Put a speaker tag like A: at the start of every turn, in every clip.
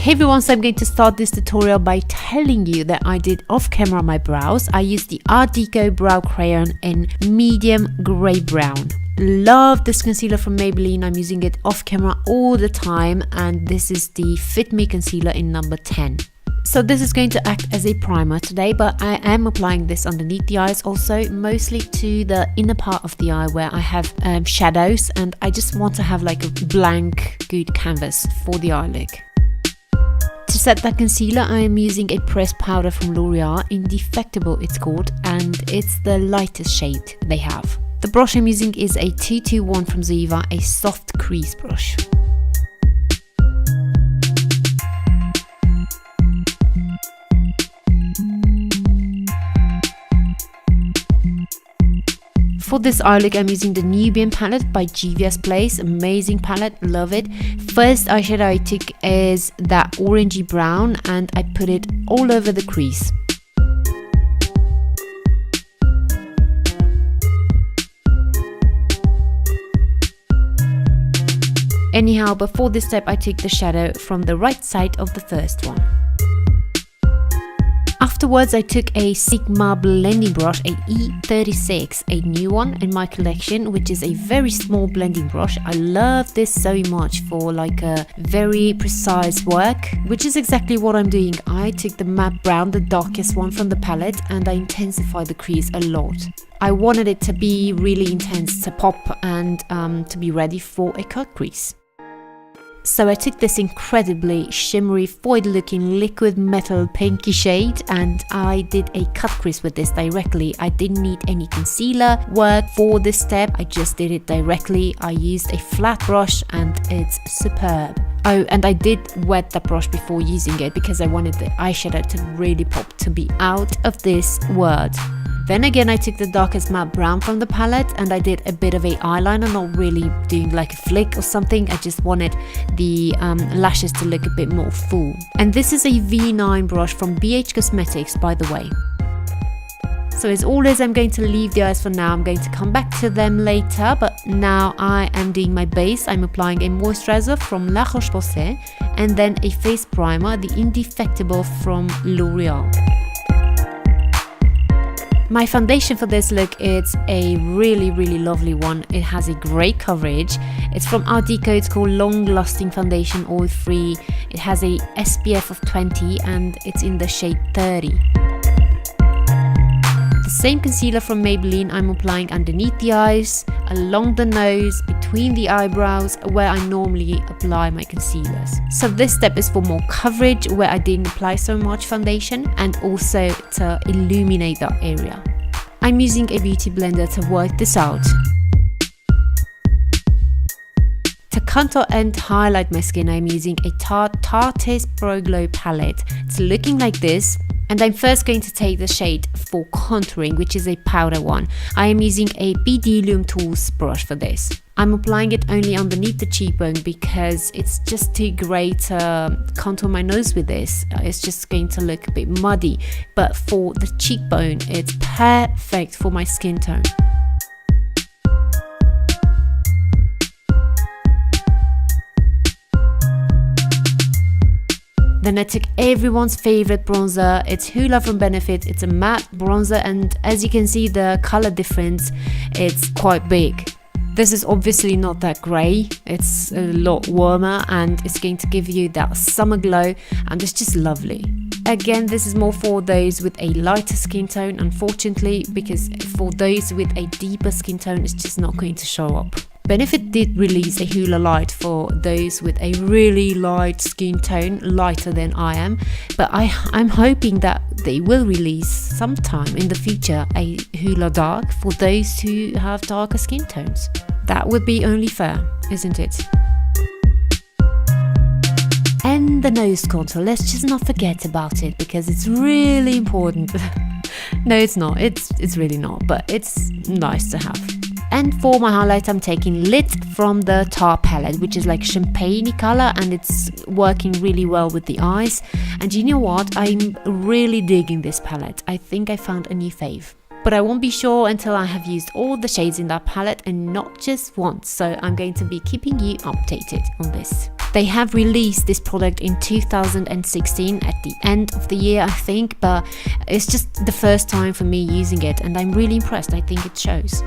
A: Hey everyone, so I'm going to start this tutorial by telling you that I did off camera my brows. I used the Art Deco brow crayon in medium grey brown. Love this concealer from Maybelline. I'm using it off camera all the time, and this is the Fit Me concealer in number 10. So this is going to act as a primer today, but I am applying this underneath the eyes also, mostly to the inner part of the eye where I have shadows, and I just want to have like a blank good canvas for the eye look. To set that concealer, I am using a pressed powder from L'Oreal, Indefectible it's called, and it's the lightest shade they have. The brush I'm using is a 221 from Juvia, a soft crease brush. For this eye look, I'm using the Nubian palette by Juvia's Place. Amazing palette, love it. First eyeshadow I took is that orangey brown, and I put it all over the crease. Anyhow, before this step I took the shadow from the right side of the first one. Afterwards, I took a Sigma blending brush, a E36, a new one in my collection, which is a very small blending brush. I love this so much for like a very precise work, which is exactly what I'm doing. I took the matte brown, the darkest one from the palette, and I intensified the crease a lot. I wanted it to be really intense, to pop, and to be ready for a cut crease. So I took this incredibly shimmery foil looking liquid metal pinky shade, and I did a cut crease with this directly. I didn't need any concealer work for this step, I just did it directly. I used a flat brush and it's superb. Oh, and I did wet the brush before using it because I wanted the eyeshadow to really pop, to be out of this world. Then again, I took the darkest matte brown from the palette and I did a bit of a eyeliner, not really doing like a flick or something. I just wanted the lashes to look a bit more full. And this is a V9 brush from BH Cosmetics, by the way. So as always, I'm going to leave the eyes for now. I'm going to come back to them later, but now I am doing my base. I'm applying a moisturizer from La Roche-Posay and then a face primer, the Indefectible from L'Oreal. My foundation for this look, it's a really lovely one. It has a great coverage. It's from Art Deco. It's called Long Lasting Foundation Oil Free. It has a SPF of 20 and it's in the shade 30. The same concealer from Maybelline I'm applying underneath the eyes, along the nose, between the eyebrows, where I normally apply my concealers. So this step is for more coverage, where I didn't apply so much foundation, and also to illuminate that area. I'm using a beauty blender to work this out. To contour and highlight my skin, I'm using a Tarte's Pro Glow palette. It's looking like this. And I'm first going to take the shade for contouring, which is a powder one. I am using a BD Lume Tools brush for this. I'm applying it only underneath the cheekbone because it's just too grey to contour my nose with this. It's just going to look a bit muddy. But for the cheekbone, it's perfect for my skin tone. Then I took everyone's favorite bronzer. It's Hoola from Benefit. It's a matte bronzer, and as you can see, the color difference, it's quite big. This is obviously not that grey. It's a lot warmer and it's going to give you that summer glow, and it's just lovely. Again, this is more for those with a lighter skin tone, unfortunately, because for those with a deeper skin tone, it's just not going to show up. Benefit did release a Hoola Light for those with a really light skin tone, lighter than I am, but I'm hoping that they will release sometime in the future a Hoola Dark for those who have darker skin tones. That would be only fair, isn't it? And the nose contour, let's just not forget about it because it's really important. No, it's not, it's really not, but it's nice to have. And for my highlight, I'm taking Lit from the Tarte palette, which is like champagne color, and it's working really well with the eyes. And you know what? I'm really digging this palette. I think I found a new fave. But I won't be sure until I have used all the shades in that palette and not just once. So I'm going to be keeping you updated on this. They have released this product in 2016 at the end of the year, I think, but it's just the first time for me using it and I'm really impressed. I think it shows.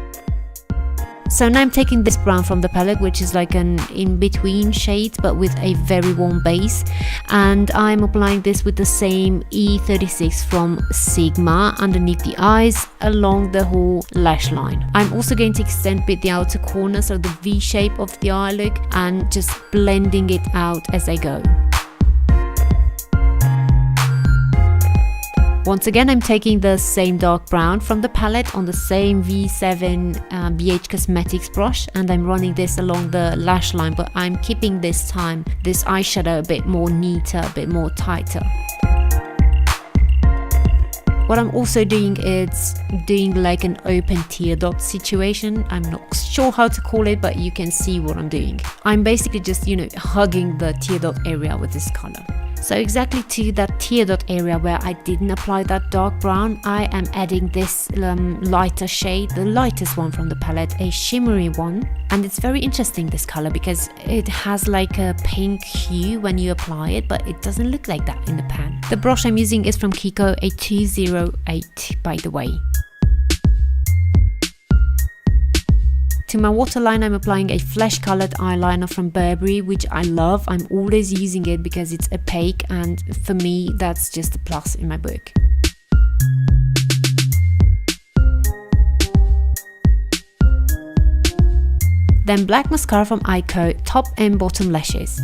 A: So now I'm taking this brown from the palette, which is like an in-between shade but with a very warm base, and I'm applying this with the same E36 from Sigma underneath the eyes along the whole lash line. I'm also going to extend a bit the outer corner, so the V shape of the eye look, and just blending it out as I go. Once again, I'm taking the same dark brown from the palette on the same V7 BH Cosmetics brush, and I'm running this along the lash line, but I'm keeping this time this eyeshadow a bit more neater, a bit more tighter. What I'm also doing is doing like an open tear dot situation. I'm not sure how to call it, but you can see what I'm doing. I'm basically just, hugging the tear dot area with this color. So exactly to that tear dot area where I didn't apply that dark brown, I am adding this lighter shade, the lightest one from the palette, a shimmery one. And it's very interesting, this color, because it has like a pink hue when you apply it, but it doesn't look like that in the pan. The brush I'm using is from Kiko, a 208, by the way. To my waterline, I'm applying a flesh colored eyeliner from Burberry, which I love. I'm always using it because it's opaque, and for me that's just a plus in my book. Then black mascara from Ico, top and bottom lashes.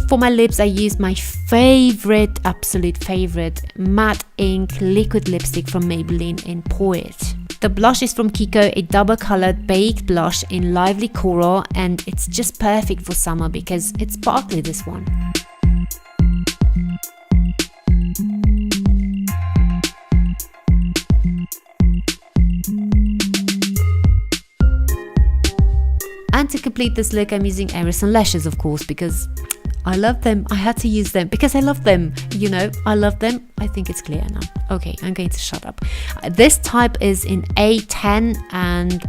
A: For my lips, I use my favorite, absolute favorite, matte ink liquid lipstick from Maybelline in Poet. The blush is from Kiko, a double colored baked blush in lively coral, and it's just perfect for summer because it's sparkly, this one. And to complete this look, I'm using Iris and Lashes, of course, because I love them. I had to use them because I love them. I love them. I think it's clear now. Okay, I'm going to shut up. This type is in A10, and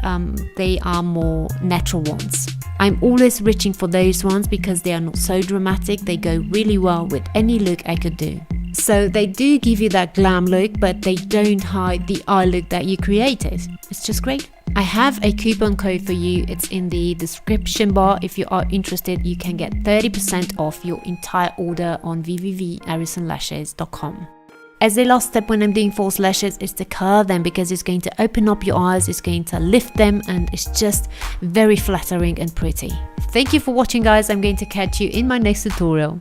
A: they are more natural ones. I'm always reaching for those ones because they are not so dramatic. They go really well with any look I could do. So they do give you that glam look, but they don't hide the eye look that you created. It's just great. I have a coupon code for you. It's in the description bar. If you are interested, you can get 30% off your entire order on www.irisandlashes.com. As a last step when I'm doing false lashes is to curl them, because it's going to open up your eyes, it's going to lift them, and it's just very flattering and pretty. Thank you for watching, guys. I'm going to catch you in my next tutorial.